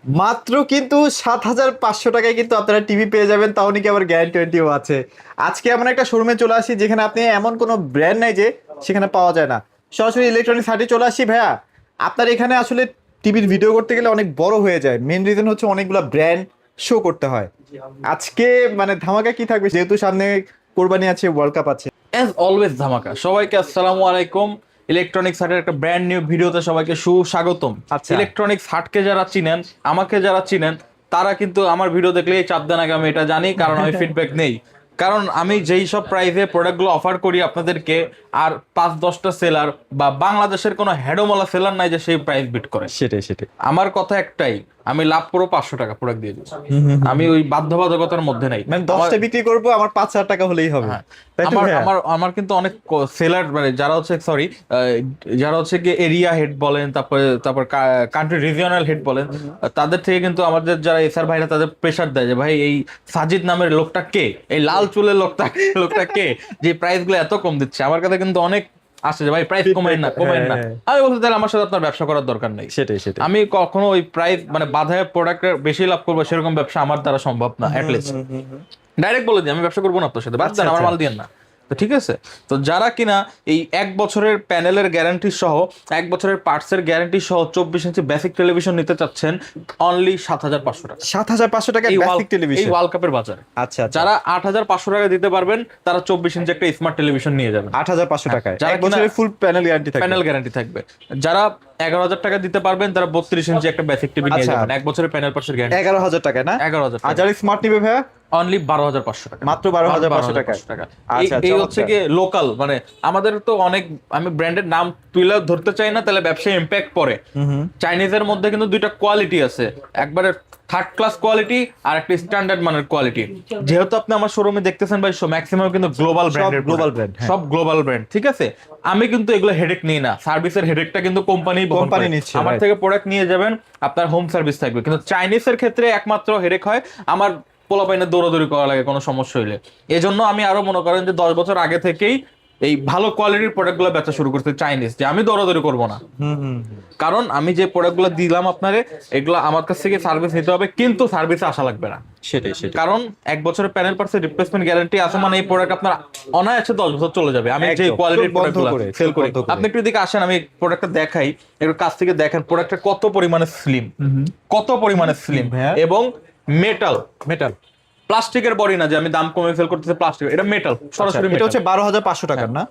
মাত্র কিন্তু 7,500 টাকায় কিন্তু আপনারা টিভি পেয়ে যাবেন, তাও নাকি আবার গ্যারান্টিও আছে। আজকে এমন একটা শোরুমে চলে আসি যেখানে আপনি এমন কোনো ব্র্যান্ড নাই যে সেখানে পাওয়া যায় না। সরাসরি ইলেকট্রনিক্স হাটে চলে আসি ভাইয়া। আপনার এখানে আসলে টিভির ভিডিও করতে গেলে অনেক বড় হয়ে যায়, মেন রিজন হচ্ছে অনেকগুলো ব্র্যান্ড শো করতে হয়। আজকে মানে ধামাকা কি থাকবে, যেহেতু সামনে কোরবানি আছে, ওয়ার্ল্ড কাপ আছে। অ্যাজ অলওয়েজ ধামাকা। সবাইকে আসসালামু আলাইকুম। ইলেকট্রনিক্স হাটের একটা ব্র্যান্ড নিউ ভিডিওতে সবাইকে সুস্বাগতম। আচ্ছা। ইলেকট্রনিক্স হাটকে যারা চিনেন, আমাকে যারা চিনেন, তারা কিন্তু আমার ভিডিও দেখলেই চাপ দেন আগে, আমি এটা জানি, কারণ আমি ফিডব্যাক নেই। কারণ আমি যেই সব প্রাইসে প্রোডাক্টগুলো অফার করি আপনাদেরকে, আর 5-10টা সেলার বা বাংলাদেশের কোনো হেডোমলা সেলার নাই যে সেই প্রাইস বিট করে। সেটাই। আমার কথা একটাই, আমি লাভ করবো 500 টাকা প্রোডাক্ট দিয়ে দিচ্ছি। আমি ওই বাধ্যবাধকতার মধ্যে নাই। মানে 10টা বিক্রি করবো, আমার 5,000 টাকা হলেই হবে। হ্যাঁ, তাই তো আমার ভাইয়া? আমার আমার কিন্তু অনেক সেলার, মানে যারা হচ্ছে সরি, যারা হচ্ছে কি এরিয়া হেড বলেন, তারপর কান্ট্রি রিজিওনাল হেড বলেন, তাদের থেকে কিন্তু আমাদের যারা এসআর ভাইরা তাদের প্রেসার দেয় যে ভাই এই সাজিদ নামের লোকটা কে, এই লাল চুলের লোকটা লোকটা কে, যে প্রাইস গুলো এত কম দিচ্ছে। আমার কাছে কিন্তু অনেক আসছে যে ভাই প্রাইস কমাই না, কমাই না। হ্যাঁ। আমি বলতে তাহলে আমার সাথে আপনার ব্যবসা করার দরকার নেই। সেটাই। আমি কখনো ওই প্রাইস মানে বাধায় প্রোডাক্টের বেশি লাভ করবো সেরকম ব্যবসা আমার দ্বারা সম্ভব না। অ্যাটলিস্ট ডাইরেক্ট বলে দিই আমি ব্যবসা করবো না আপনার সাথে, বাদ দেন, আমার মাল দিয়েন না। তো ঠিক আছে, তো যারা কিনা এই 1 বছরের প্যানেলের গ্যারান্টি সহ, 1 বছরের পার্টসের গ্যারান্টি সহ 24 ইঞ্চি বেসিক টেলিভিশন নিতে চাচ্ছেন, অনলি 7,500 টাকা। 7,500 টাকা এই বেসিক এই টেলিভিশন। ওয়ার্ল্ড কাপের বাজারে আচ্ছা। যারা 8,500 টাকা দিতে পারবেন, তারা 24 ইঞ্চি একটা স্মার্ট টেলিভিশন নিয়ে যাবেন 8,500 টাকায় যারা এক বছরের ফুল প্যানেল গ্যারান্টি থাকবে। প্যানেল গ্যারান্টি থাকবে। যারা 11,000 টাকা দিতে পারবেন, তারা 32 ইঞ্চি একটা বেসিক টিভি নিয়ে আচ্ছা। যাবেন 1 বছরের প্যানেল পার্টসের গ্যারান্টি। 11,000 টাকা না? 11,000 আর টাকা। যারা স্মার্ট নিবে ভাইয়া অনলি 12,500 টাকা, মাত্র 12,500 টাকা। 12,500 টাকা। আচ্ছা, এই হচ্ছে চমৎকার। কি লোকাল, মানে আমাদের তো অনেক, আমি ব্র্যান্ডের নাম তুলে ধরতে চাই না, তাহলে ব্যবসায় ইম্প্যাক্ট পড়ে। চাইনিজের মধ্যে কিন্তু দুইটা কোয়ালিটি আছে, একবারে থার্ড ক্লাস কোয়ালিটি আর একটা স্ট্যান্ডার্ড মানের কোয়ালিটি। যেহেতু আপনি আমার শোরুমে দেখতেছেন ভাই, ম্যাক্সিমাম কিন্তু গ্লোবাল ব্র্যান্ডের, global brand, হ্যাঁ। সব গ্লোবাল ব্র্যান্ড, ঠিক আছে। আমি কিন্তু এগুলো হেডেক নিই না, সার্ভিসের হেডেকটা কিন্তু কোম্পানি কোম্পানি নিচ্ছে, আমার right। থেকে প্রোডাক্ট নিয়ে যাবেন, আপনার হোম সার্ভিস থাকবে। কিন্তু চাইনিজের ক্ষেত্রে একমাত্র হেডেক হয় আমার পোলাপাইনে দৌড়াদৌড়ি করা লাগে কোনো সমস্যা হইলে। এজন্য আমি আরো মনে করেন যে 10 বছর আগে থেকেই এই ভালো কোয়ালিটির প্রোডাক্টগুলো বেচা শুরু করতে চাইনিজ, যে আমি দৌড়াদৌড়ি করবো না। কারণ আমি যে প্রোডাক্টগুলো দিলাম আপনারে, এগুলো আমার কাছ থেকে সার্ভিস নিতে হবে, কিন্তু সার্ভিসে আসা লাগবে না। সেটাই। কারণ 1 বছরের প্যানেল পার্টসের রিপ্লেসমেন্ট গ্যারান্টি আছে, মানে এই প্রোডাক্ট আপনার অনায়াসে 10 বছর চলে যাবে। আমি যে একদম। কোয়ালিটির চোখ বন্ধ প্রোডাক্টগুলো করে, সেল চোখ করি, বন্ধ করে। আপনি একটু এদিকে আসেন, আমি প্রোডাক্টটা দেখাই, একটু কাছ থেকে দেখেন প্রোডাক্টটা কত পরিমাণে স্লিম, কত পরিমাণে স্লিম, ভাইয়া। এবং মেটাল, মেটাল। প্লাস্টিকের বডি না যে আমি দাম কমে সেল করতেছি প্লাস্টিক, এটা মেটাল, সরাসরি এটা হচ্ছে 12,500 টাকার না?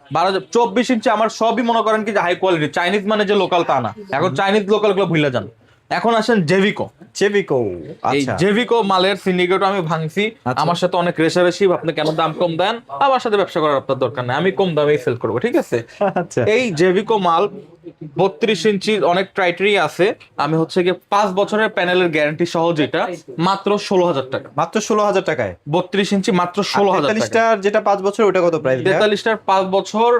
24 ইঞ্চি। আমার সবই মনে করেন কি যে হাই কোয়ালিটি, চাইনিজ মানে যে লোকাল তা না। এখন চাইনিজ লোকাল গুলো ভুলে যান, এখন আসেন জেভিকো। চেভিকো। এই আচ্ছা। জেভিকো মালের সিন্ডিকেট আমি ভাঙছি। আচ্ছা। আমার সাথে অনেক রেশারেশি, আপনি কেন দাম কম দেন, আমার সাথে ব্যবসা করার আপনার দরকার নাই, আমি কম দামেই সেল করবো, ঠিক আছে। আচ্ছা। এই জেভিকো মাল 32 ইঞ্চি অনেক ক্রাইটেরিয়া আছে। আমি হচ্ছে গিয়ে 5 বছরের প্যানেলের গ্যারান্টি সহ, যেটা মাত্র 16,000 টাকা। মাত্র 16,000 টাকায় 32 ইঞ্চি মাত্র 16,000 টাকা। 43টার যেটা 5 বছর ওটা কত প্রাইস? 43টার 5 বছর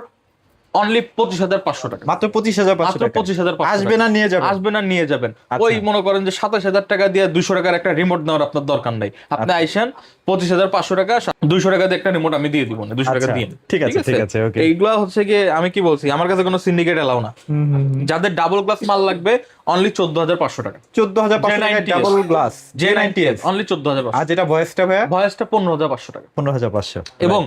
অনলি 25,500 টাকা। মাত্র 25,500 মাত্র টাকা। 25,500 আসবে না নিয়ে যাবে। আসবে না নিয়ে যাবেন। আচ্ছা। ওই মনে করেন যে 27,000 টাকা দিয়ে 200 টাকার একটা রিমোট নেওয়ার আপনার দরকার নাই। আপনি আইসেন 25,500 টাকা, 200 টাকা দিয়ে একটা রিমোট আমি দিয়ে দিব না, 200 টাকা আচ্ছা, দিয়ে। ঠিক আছে, okay। এইগুলা হচ্ছে গিয়ে আমি কি বলছি, আমার কাছে কোনো সিন্ডিকেট এলাও না। যাদের ডাবল গ্লাস মাল লাগবে অনলি 14,500 টাকা। 14,500 টাকায় ডাবল গ্লাস J90S অনলি 14,500। আর যেটা ভয়েসটা ভাইয়া ভয়েসটা 15,500 টাকা। 15,500। এবং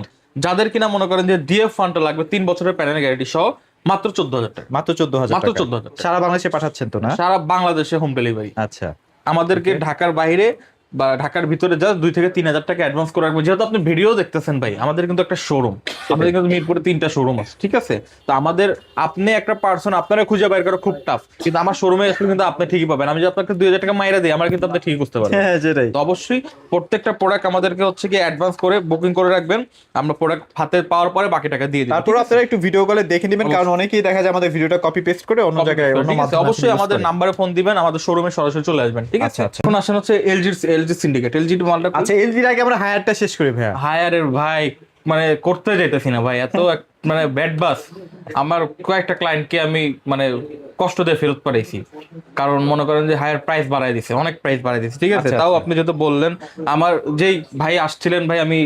যাদের কিনা মনে করেন যে ডিএফ ফান্ডটা লাগবে 3 বছরের প্যানেল গ্যারান্টি সহ, মাত্র 14,000 টাকা। মাত্র 14,000 মাত্র টাকা। 14,000 টাকা। সারা বাংলাদেশে পাঠাচ্ছেন তো না? সারা বাংলাদেশে হোম ডেলিভারি। আচ্ছা। আমাদেরকে ঢাকার বাইরে বা ঢাকার ভিতরে যা 2 থেকে 3,000 টাকা অ্যাডভান্স করে রাখবেন। যেহেতু আপনি ভিডিও দেখতেছেন ভাই, আমাদের কিন্তু একটা শোরুম, আমাদের কিন্তু মিরপুরে 3টা শোরুম আছে, ঠিক আছে। তো আমাদের, আপনি একটা পার্সন আপনারা খুঁজে বের করা খুব টাফ, কিন্তু আমার শোরুমে আসলে কিন্তু আপনি ঠিকই পাবেন। আমি যদি আপনাকে 2,000 টাকা মাইরা দিই, আমার কিন্তু আপনি ঠিকই বুঝতে পারবেন। হ্যাঁ, সেটাই। তো অবশ্যই প্রত্যেকটা প্রোডাক্ট আমাদেরকে হচ্ছে কি অ্যাডভান্স করে বুকিং করে রাখবেন, আমরা প্রোডাক্ট হাতে পাওয়ার পরে বাকি টাকা দিয়ে দিই। তারপর আপনারা একটু ভিডিও কলে দেখে নেবেন, কারণ অনেকেই দেখা যায় আমাদের ভিডিওটা কপি পেস্ট করে অন্য জায়গায় অন্য মাধ্যমে অবশ্যই আমাদের নাম্বারে ফোন দিবেন, আমাদের শোরুমে সরাসরি চলে আসবেন, ঠিক আছে। আচ্ছা। এখন আসেন হচ্ছে এলজি সিন্ডিকেট, এলজি মালটা। আচ্ছা, এলজির আগে আমরা হায়ারটা শেষ করি ভাইয়া। হায়ারের ভাই মানে করতে যাইতেছি না ভাই, এত মানে ব্যাড বাস। আমার কয়েকটা ক্লায়েন্টকে আমি মানে কষ্ট দিয়ে ফেরত পাঠাইছি, কারণ মনে করেন যে হায়ার প্রাইস বাড়াই দিছে, অনেক প্রাইস বাড়াই দিছে, ঠিক আছে। আচ্ছা, তাও আচ্ছা। আপনি যেহেতু বললেন, আমার যেই ভাই আসছিলেন ভাই, আমি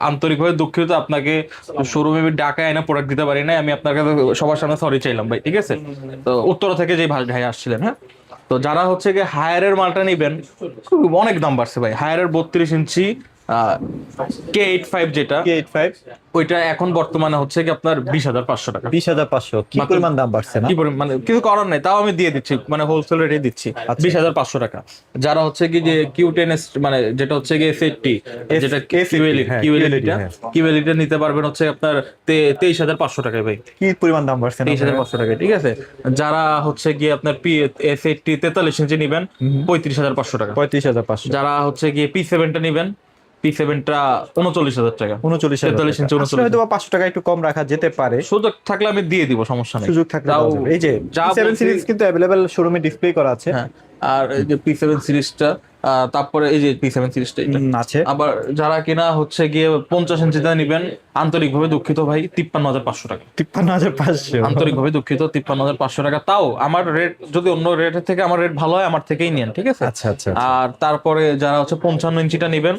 আন্তরিকভাবে দুঃখিত, আপনাকে শোরুমে ডাকায় এনে প্রোডাক্ট দিতে পারি না, আমি আপনার কাছে সবার সামনে সরি চাইলাম ভাই, ঠিক আছে। তো উত্তরা থেকে যে ভাই আসছিলেন, হ্যাঁ, তো যারা হচ্ছে গিয়ে হায়ারের মালটা নিবেন, অনেক দাম বাড়ছে ভাই। হায়ারের 32 ইঞ্চি K85 যেটা, K85 ওইটা এখন বর্তমানে হচ্ছে কি আপনার 20,500 টাকা। 20,500, কি পরিমাণ দাম বাড়ছে না? কি মানে কিছু করার নাই, তাও আমি দিয়ে দিচ্ছি, মানে হোলসেল রেটে দিচ্ছি 20,500 টাকা। যারা হচ্ছে কি যে Q10 মানে যেটা হচ্ছে গিয়ে সেটটি, যেটা কিউএলইটা নিতে পারবেন হচ্ছে আপনার 23,500 টাকায় ভাই। কি পরিমাণ দাম বাড়ছে না? 23,500 টাকায়, ঠিক আছে। যারা হচ্ছে গিয়ে আপনার সেটটি 43 ইঞ্চি নিবেন 35,500 টাকা। 35,500। যারা হচ্ছে গিয়ে P7টা নিবেন, P7টা 39,000 টাকা। 39,000 43 ইঞ্চি, আসলে হয়তো বা 500 টাকা একটু কম রাখা যেতে পারে, সুযোগ থাকলে আমি দিয়ে দিব, সমস্যা নেই। সুযোগ থাকলে তাও দেওয়া যাবে। এই যে যা P7 বলছি- সিরিজ কিন্তু अवेलेबल শোরুমে ডিসপ্লে করা আছে। হ্যাঁ, আর এই যে P7 সিরিজটা, তারপরে এই যে P7 সিরিজটা এটা আছে। আবার যারা কিনা হচ্ছে গিয়ে 50 ইঞ্চিটা নিবেন, আন্তরিকভাবে দুঃখিত ভাই, 53,500 টাকা। 53,500। আন্তরিকভাবে দুঃখিত, 53,500 টাকা। তাও আমার রেট যদি অন্য রেটের থেকে আমার রেট ভালো হয়, আমার থেকেই নেন, ঠিক আছে। আচ্ছা আচ্ছা। আর তারপরে যারা হচ্ছে 55 ইঞ্চিটা নিবেন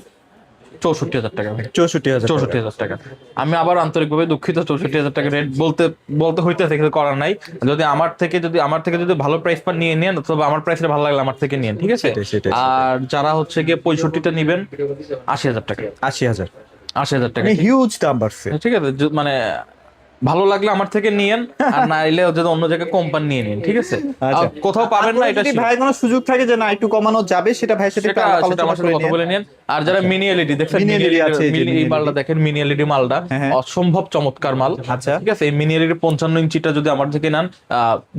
64,000 টাকা ভাই। 64,000। 64,000 টাকা। আমি আবার আন্তরিকভাবে দুঃখিত, 64,000 টাকা রেট বলতে হইতেছে, কিছু করার নাই। যদি আমার থেকে যদি ভালো প্রাইস পান নিয়ে নেন, তবে আমার প্রাইসটা ভালো লাগলে আমার থেকে নিন, ঠিক আছে। সেটাই। আর যারা হচ্ছে গিয়ে 65টা নিবেন 80,000 টাকা। 80,000 80,000 টাকা, মানে হিউজ দাম বাড়ছে। ঠিক আছে। মানে ভালো লাগলে আমার থেকে নিয়েন, আর না এলে যদি অন্য জায়গায় কোম্পানি নিয়ে নিন, ঠিক আছে। আচ্ছা। আর কোথাও পাবেন না এটা যদি ভাই কোনো সুযোগ থাকে যে না একটু কমানো যাবে, সেটা ভাইয়ের সাথে একটু সেটা আলাপ সেটা আলোচনা আমার সাথে করে কথা নিন। বলে নিন। আর যারা মিনি এলইডি দেখছেন, Mini LED আছে, এই যে এই mini মালটা দেখেন, মিনি এলইডি মালটা হ্যাঁ। অসম্ভব চমৎকার মাল। আচ্ছা। ঠিক আছে, এই মিনি এলইডি 55 ইঞ্চিটা যদি আমার থেকে নেন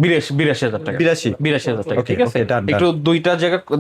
82,000 টাকা। 82,000 টাকা, Okay, ঠিক আছে। okay, done. একটু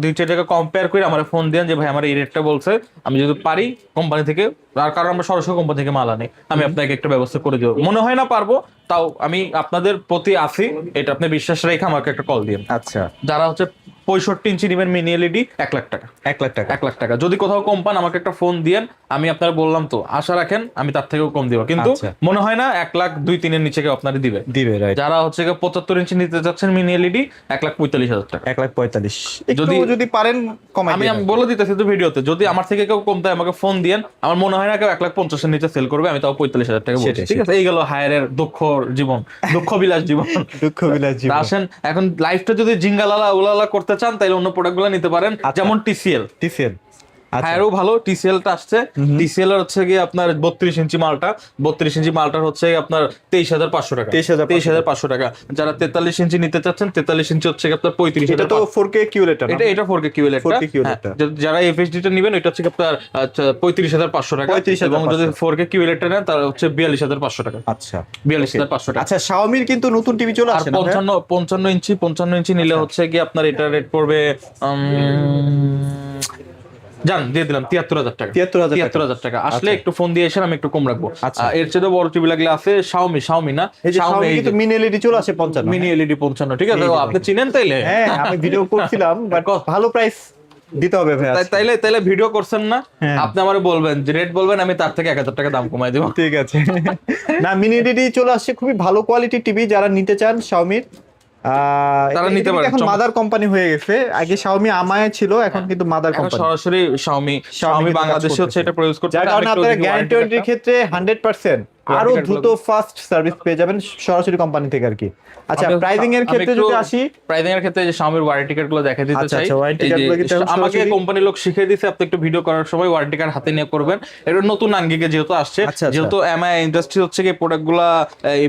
দুইটা জায়গা কম্পেয়ার করে আমার ফোন দেন যে ভাই আমার এই রেটটা বলছে, আমি যদি পারি কোম্পানি থেকে, আর কারণ আমরা সরাসরি কোম্পানি থেকে মাল আনি, আমি আপনাকে একটা ব্যবস্থা করে দেবো। মনে হয় না পারবো, তাও আমি আপনাদের প্রতি আছি, এটা আপনি বিশ্বাস রেখে আমাকে একটা কল দিন। আচ্ছা। যারা হচ্ছে 65 ইঞ্চি নিবেন মিনি এলইডি 1,00,000 টাকা। 1,00,000 টাকা। 1,00,000 টাকা। যদি কোথাও কম পান আমাকে একটা ফোন দিয়েন, আমি আপনার বললাম তো, আশা রাখেন আমি তার থেকেও কম দিব, কিন্তু আচ্ছা। মনে হয় না 1,02,3 এর নিচে কেউ আপনার দিবে। রাইট। যারা হচ্ছে 75 ইঞ্চি নিতে যাচ্ছেন মিনি এলইডি 1,45,000 টাকা। 1,45,000 একটু যদি- যদি পারেন কমাই আমি দিন। বলে দিতেছি তো ভিডিওতে, যদি আমার থেকে কেউ কম দেয় আমাকে ফোন দিয়েন। আমার মনে হয় না কেউ 1,50,000 এর নিচে সেল করবে, আমি তাও 45,000 টাকা বলছি, সেটাই, ঠিক আছে। এই গেল হায়ারের দুঃখ বিলাস জীবন। দুঃখ বিলাস তা জীবন। আসেন, এখন লাইফটা যদি জিঙ্গালালা উলালা করতে চান, তাহলে অন্য প্রোডাক্টগুলো নিতে পারেন, যেমন TCL। TCL। আচ্ছা। হায়ারও ভালো, TCL-টা আসছে। TCL এর হচ্ছে গিয়ে আপনার 32 ইঞ্চি মালটা, 32 ইঞ্চি মালটার হচ্ছে আপনার 23,500 টাকা। 23,500 টাকা। যারা 43 ইঞ্চি নিতে চাচ্ছেন, 43 ইঞ্চি হচ্ছে আপনার 35,000 এটা তো 4K QLED না? এটা 4K QLED টা। 4K QLED টা। যারা FHD-টা নেবেন ওইটা হচ্ছে আপনার 35,500 টাকা। 35,500 এবং যদি 4K QLED-টা নেন তাহলে হচ্ছে 42,500 টাকা। আচ্ছা। 42,500 টাকা। আচ্ছা, Xiaomi-র কিন্তু নতুন টিভি চলে আর আসছে না? 55 ইঞ্চি নিলে হচ্ছে কি আপনার এটা রেট পড়বে জান দিয়ে দিলাম 73,000 টাকা। 73,000 টাকা। আসলে একটু ফোন দিয়ে এসে আমি একটু কম রাখবো। আচ্ছা। এর চেয়ে বড় টিভি লাগলে আছে Xiaomi না, এই যে Xiaomi কিন্তু মিনি LED চলে আসে 55। মিনি এলইডি 55, ঠিক আছে। এই যে আপনি চিনেন তাইলে? হ্যাঁ, আমি ভিডিও করছিলাম, বাট ভালো প্রাইস দিতে হবে ভাই আজকে। তাইলে ভিডিও করছেন না, হ্যাঁ। আপনি আমারে বলবেন যে রেট বলবেন, আমি তার থেকে 1,000 টাকা দাম কমাই দেবো। ঠিক আছে। না, মিনি LED চলে আসছে, খুবই ভালো কোয়ালিটি টিভি। যারা নিতে চান Xiaomi-র, তারা নিতে পারেন। এখন মাদার কোম্পানি হয়ে গেছে। আগে Xiaomi আমায় ছিল, এখন কিন্তু মাদার এখন কোম্পানি। সরাসরি Xiaomi কিন্তু বাংলাদেশে কাজ হচ্ছে এটা প্রয়োগ করতে। যার কারণে আপনারা গ্যারান্টি ওয়ারেন্টির ক্ষেত্রে 100% আরো দ্রুত ফাস্ট সার্ভিস পেয়ে যাবেন সরাসরি কোম্পানি থেকে আর কি। আচ্ছা, প্রাইসিং এর ক্ষেত্রে যদি আসি, প্রাইসিং এর ক্ষেত্রে যে Xiaomi ওয়ারেন্টি কার্ড গুলো দেখাই দিতে চাই। ওয়ারেন্টি কার্ড গুলো কিন্তু আমাকে কোম্পানি লোক শিখিয়ে দিয়েছে, আপনি একটু ভিডিও করার সময় ওয়ারেন্টি কার্ড হাতে নিয়ে করবেন। এটা নতুন আঙ্গিকে যেহেতু আসছে, যেহেতু এমআই ইন্ডাস্ট্রি হচ্ছে কি প্রোডাক্ট গুলা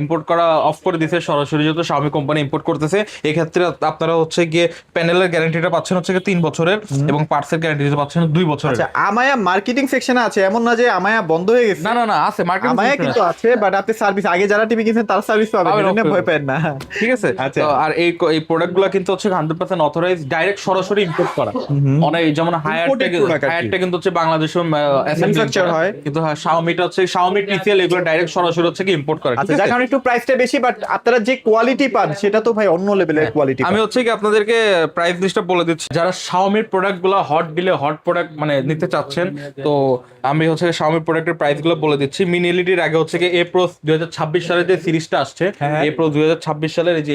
ইম্পোর্ট করা অফ করে দিয়েছে, সরাসরি যেহেতু Xiaomi কোম্পানি ইম্পোর্ট করতেছে, এই ক্ষেত্রে আপনারা হচ্ছে গিয়ে প্যানেলের গ্যারান্টিটা পাচ্ছেন হচ্ছে 3 বছরের, এবং পার্টসের গ্যারান্টি পাচ্ছেন 2 বছরের। আচ্ছা, আমায়া মার্কেটিং সেকশনে আছে, এমন না যে আমায়া বন্ধ হয়ে গেছে। না আছে মার্কেটিং আমায়া কিন্তু আছে, বাট আপনি সার্ভিস আগে যারা টিভি কিনছেন তার সার্ভিস পাবেন, এটা ভয় পাবেন না। ঠিক আছে। আচ্ছা। তো আর এই প্রোডাক্টগুলো কিন্তু হচ্ছে 100% অথরাইজড, ডাইরেক্ট সরাসরি ইম্পোর্ট করা। অনেক যেমন হায়ারটা কিন্তু হচ্ছে বাংলাদেশে ম্যানুফ্যাকচার হয়, কিন্তু Xiaomi-টা হচ্ছে Xiaomi TCL এগুলো ডাইরেক্ট সরাসরি হচ্ছে কি ইম্পোর্ট করে। আচ্ছা, যার কারণে একটু প্রাইসটা বেশি, বাট আপনারা যে কোয়ালিটি পান সেটা তো ভাই অন্য লেভেলের কোয়ালিটি। আমি হচ্ছে কি আপনাদেরকে প্রাইস লিস্টটা বলে দিচ্ছি। যারা Xiaomi প্রোডাক্টগুলো হট ডিলে হট প্রোডাক্ট মানে নিতে চাচ্ছেন, তো আমি হচ্ছে Xiaomi প্রোডাক্টের প্রাইসগুলো বলে দিচ্ছি। মিনি এলইডির আগে হচ্ছে হচ্ছে কি এপ্রো 2026 সালের যে সিরিজটা আসছে, হ্যাঁ। এপ্রো 2026 সালের এই যে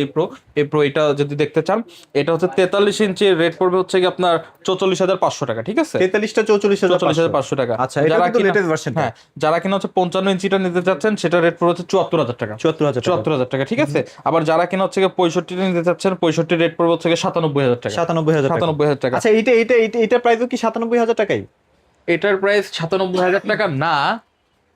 এপ্রো এটা যদি দেখতে চান, এটা হচ্ছে 43 ইঞ্চি, রেট পড়বে হচ্ছে কি আপনার 44,500 টাকা, ঠিক আছে? 43টা 44,500 টাকা। আচ্ছা, এটা কিন্তু লেটেস্ট ভার্সনটা। হ্যাঁ, যারা কিনা হচ্ছে 55 ইঞ্চিটা নিতে চাচ্ছেন সেটা রেট পড়বে হচ্ছে 74,000 টাকা। 74,000 টাকা, ঠিক আছে? আবার যারা কিনা হচ্ছে 65 নিতে চাচ্ছেন, 65 রেট পড়বে হচ্ছে 97,000 টাকা। 97,000 টাকা। আচ্ছা, এটা প্রাইসও কি 97,000 টাকাই? এটার প্রাইস 97,000 টাকা না,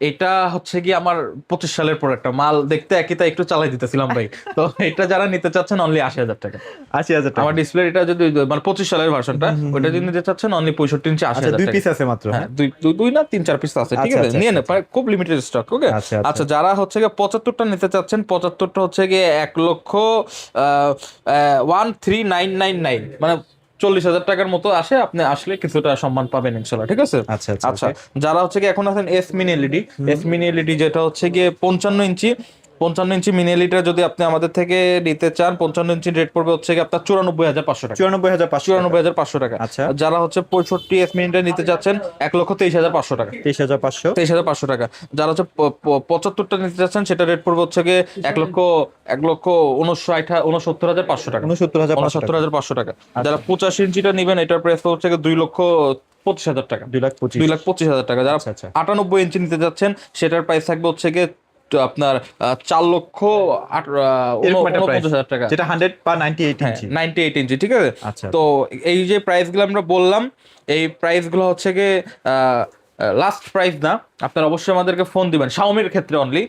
এটা হচ্ছে কি আমার 25 সালের প্রোডাক্ট, মাল দেখতে একই, তাই একটু চালাই দিতেছিলাম ভাই। তো এটা যারা নিতে চাচ্ছেন অনলি 80,000 টাকা। 80,000 টাকা। আমার ডিসপ্লে এটা যদি মানে 25 সালের ভার্সনটা, ওটা যদি নিতে চাচ্ছেন অনলি 65 ইঞ্চি 80,000 আচ্ছা, দুই টাকা। পিস আছে মাত্র। হ্যাঁ, দুই না 3-4 পিস আছে, ঠিক আছে? আচ্ছা, নিয়ে আচ্ছা, নেন, খুব লিমিটেড স্টক। ওকে, আচ্ছা, আচ্ছা, যারা হচ্ছে 75টা নিতে চাচ্ছেন, 75টা হচ্ছে গিয়ে 1,13,999, মানে 40,000 টাকার মতো আসে। আপনি আসলে কিছুটা সম্মান পাবেন ইনশাল্লাহ, ঠিক আছে? আচ্ছা, আচ্ছা, আচ্ছা, যারা হচ্ছে কি এখন আছেন এস মিনি এলইডি, যেটা হচ্ছে গিয়ে 55 ইঞ্চি মিনি এলইডিটা যদি আপনি আমাদের থেকে নিতে চান, 55 ইঞ্চি রেট পড়বে হচ্ছে কি আপনার 94,500 টাকা। 94,500 টাকা। আচ্ছা। যারা হচ্ছে 65 এস মিনিটা নিতে যাচ্ছেন 1,23,500 টাকা। 23,500 23,500 টাকা। যারা হচ্ছে 75টা নিতে যাচ্ছেন সেটা রেট পড়বে হচ্ছে গিয়ে 1,69,500 টাকা। 69,500 টাকা। যারা 85 ইঞ্চিটা নেবেন, এটার প্রাইস হচ্ছে 2,25,000 টাকা। 2,25,000 টাকা। যারা আচ্ছা, আচ্ছা। 98 ইঞ্চি নিতে যাচ্ছেন সেটার প্রাইস থাকবে হচ্ছে গিয়ে আপনার 4,49,000 টাকা, যেটা 100 বা 98 ইঞ্চি। 98 ইঞ্চি, ঠিক আছে? আচ্ছা। তো এই যে প্রাইসগুলো আমরা বললাম, এই প্রাইসগুলো হচ্ছে গিয়ে লাস্ট প্রাইস না। আপনারা অবশ্যই আমাদেরকে ফোন দিবেন, শাওমির ক্ষেত্রে অনলি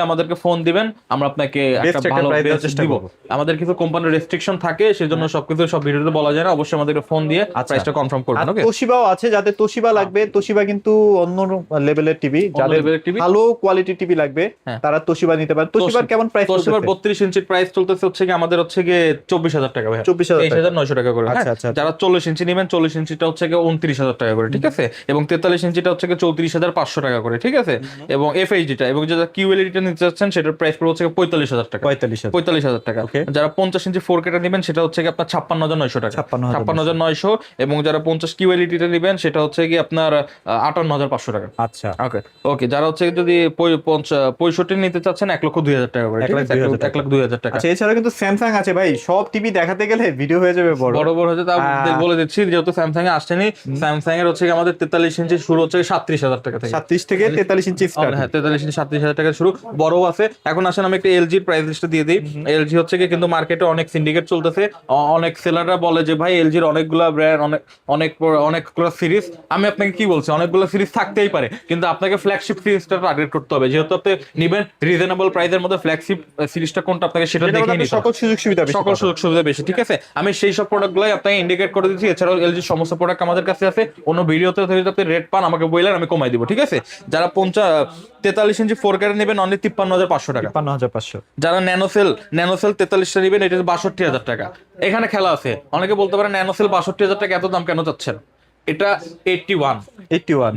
আমাদেরকে ফোন দিবেন, আমরা আপনাকে একটা ভালো প্রাইস দিব। আমাদের কিছু কোম্পানির রেস্ট্রিকশন থাকে, সেজন্য সব ভিডিওতে বলা যায় না। অবশ্যই আমাদেরকে ফোন দিয়ে প্রাইসটা কনফার্ম করবেন। ওকে, তোশিবাও আছে, যাদের তোশিবা লাগবে, তোশিবা কিন্তু অন্য লেভেলের টিভি, যাদের ভালো কোয়ালিটি টিভি লাগবে তারা তোশিবা নিতে পারেন। তোশিবার কেমন প্রাইস? তোশিবার 32 ইঞ্চির প্রাইস চলতেছে হচ্ছে কি আমাদের হচ্ছে গিয়ে 24,000 টাকা ভাই। 23,900 টাকা করে। যারা 40 ইঞ্চি নেবেন, 40 ইঞ্চিটা হচ্ছে গিয়ে 29,000 টাকা করে, ঠিক আছে? এবং 43 ইঞ্চিটা হচ্ছে গিয়ে 34,500 টাকা করে, ঠিক আছে? এবং এফএইচডিটা এবং যেটা কিউএলইডিটা নিতে চাচ্ছেন সেটার প্রাইস পড়বে হচ্ছে 45,000 টাকা। 45,000 টাকা। যারা 50 ইঞ্চি 4Kটা নেবেন সেটা হচ্ছে কি আপনার 56,900 টাকা। 56,900। এবং যারা 50 কিউএলইডিটা নেবেন সেটা হচ্ছে কি আপনার 58,500 টাকা। আচ্ছা, ওকে, যারা হচ্ছে যদি 65 নিতে চাচ্ছেন 1,02,000 টাকা করে, 1,02,000 টাকা। আচ্ছা, এছাড়া কিন্তু স্যামসাং আছে ভাই, সব টিভি দেখাতে গেলে ভিডিও হয়ে যাবে বড় হচ্ছে। তা বলে দিচ্ছি, যেহেতু স্যামসাং এ আসছেনি, স্যামসাং এর হচ্ছে আমাদের 43 ইঞ্চি শুরু হচ্ছে 37,000 টাকা থেকে। 37 থেকে 43 ইঞ্চি স্টার্ট। হ্যাঁ, 43 ইঞ্চি 37,000 টাকা শুরু, বড় আছে। এখন আসেন আমি একটা এলজির প্রাইস লিস্টটা দিয়ে দিই। এলজি হচ্ছে কি কিন্তু মার্কেটে অনেক সিন্ডিকেট চলতেছে, অনেক সেলাররা বলে যে ভাই এলজির অনেকগুলা ব্র্যান্ড, অনেকগুলো সিরিজ। আমি আপনাকে কি বলছি, অনেকগুলো সিরিজ থাকতেই পারে, কিন্তু আপনাকে ফ্ল্যাগশিপ সিরিজটা টার্গেট করতে হবে। যেহেতু আপনি নিবেন রিজনেবল প্রাইসের মধ্যে, ফ্ল্যাগশিপ সিরিজটা কোনটা আপনাকে সেটা দেখে নিতে হবে। সকল সুযোগ সুবিধা বেশি, ঠিক আছে? আমি সেই সব প্রোডাক্টগুলাই আপনাকে ইন্ডিকেট করে দিচ্ছি। এছাড়াও এলজির সমস্ত প্রোডাক্ট আমাদের কাছে আছে, অন্য ভিডিওতে যদি আপনি রেট পান আমাকে বললেন, আমি কমাই দিব, ঠিক আছে? যারা 43 ইঞ্চি 4K নেবেন অনলি 53,500 টাকা। 53,500। যারা ন্যানোসেল 43টা নেবেন, এটা 62,000 টাকা। এখানে খেলা আছে, অনেকে বলতে পারে ন্যানোসেল 62,000 টাকা এত দাম কেন চাচ্ছেন? এটা 81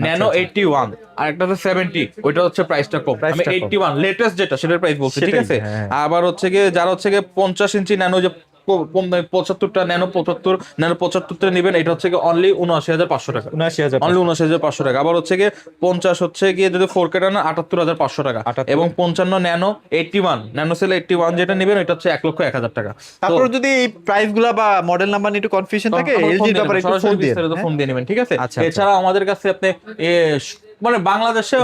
ন্যানো 81, আর একটা হচ্ছে 70, ওইটা হচ্ছে প্রাইসটা কম। আমি 81 লেটেস্ট যেটা সেটার প্রাইস বলছি, ঠিক আছে? আবার হচ্ছে গিয়ে যারা হচ্ছে গিয়ে 50 ইঞ্চি ন্যানো যে 75টা ন্যানো 75টা নেবেন, এটা হচ্ছে গিয়ে অনলি 79,500 টাকা। অনলি 79,500 টাকা। আবার হচ্ছে গিয়ে 50 হচ্ছে গিয়ে যদি 4K না 78,500 টাকা। এবং 55 ন্যানো 81 ন্যানোসেল 81 যেটা নেবেন এটা হচ্ছে 1,01,000 টাকা। তারপর যদি এই প্রাইসগুলো বা মডেল নাম্বার নিয়ে একটু কনফিউশন থাকে, এলজির ব্যাপারে একটু ফোন দিয়ে নেবেন, ঠিক আছে? আচ্ছা, এছাড়া আমাদের কাছে আপনি মানে বাংলাদেশে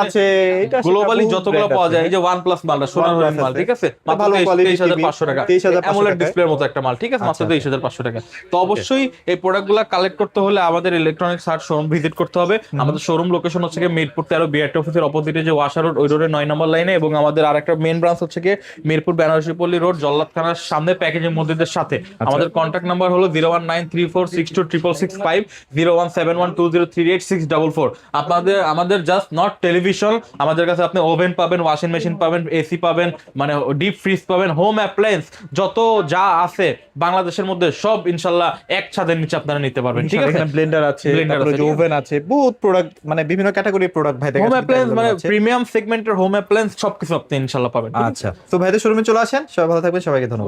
আছে, এটা গ্লোবালি যতগুলো পাওয়া যায়, এই যে OnePlus মালটা সোনার মাল, ঠিক আছে? মাত্র 23,500 টাকা। অ্যামোলেড ডিসপ্লের মতো একটা মাল, ঠিক আছে? মাত্র 23,500 টাকা। তো অবশ্যই এই প্রোডাক্টগুলো কালেক্ট করতে হলে আমাদের ইলেকট্রনিক্স আর্ট শোরুম ভিজিট করতে হবে। আমাদের শোরুম লোকেশন হচ্ছে গিয়ে মিরপুর 13 বিআরটি অফিসের অপোজিটে যে ওয়াশা রোড, ওই রোডের 9 নম্বর লাইনে। এবং আমাদের আরেকটা মেইন ব্রাঞ্চ হচ্ছে গিয়ে মিরপুর বেনারসিপল্লী রোড, জল্লাদ থানার সামনে প্যাকেজিং মসজিদের সাথে। আমাদের কন্ট্যাক্ট নাম্বার হলো 01934626665, 01712038644। আমাদের জাস্ট নট টেলিভিশন, আমাদের কাছে আপনি ওভেন পাবেন, ওয়াশিং মেশিন পাবেন, এসি পাবেন, মানে ডিপ ফ্রিজ পাবেন, হোম অ্যাপ্লায়েন্স যত যা আছে বাংলাদেশের মধ্যে সব ইনশাআল্লাহ এক ছাদের নিচে আপনারা নিতে পারবেন, ঠিক আছে? এখানে ব্লেন্ডার আছে, তারপরে ওভেন আছে, বহুত প্রোডাক্ট, মানে বিভিন্ন ক্যাটাগরির প্রোডাক্ট ভাই দেখেন। হোম অ্যাপ্লায়েন্স মানে প্রিমিয়াম সেগমেন্টের হোম অ্যাপ্লায়েন্স সবকিছু আপনি ইনশাআল্লাহ পাবেন। আচ্ছা, তো ভাইদের শোরুমে চলে আসেন। সবাই ভালো থাকবেন, সবাইকে ধন্যবাদ।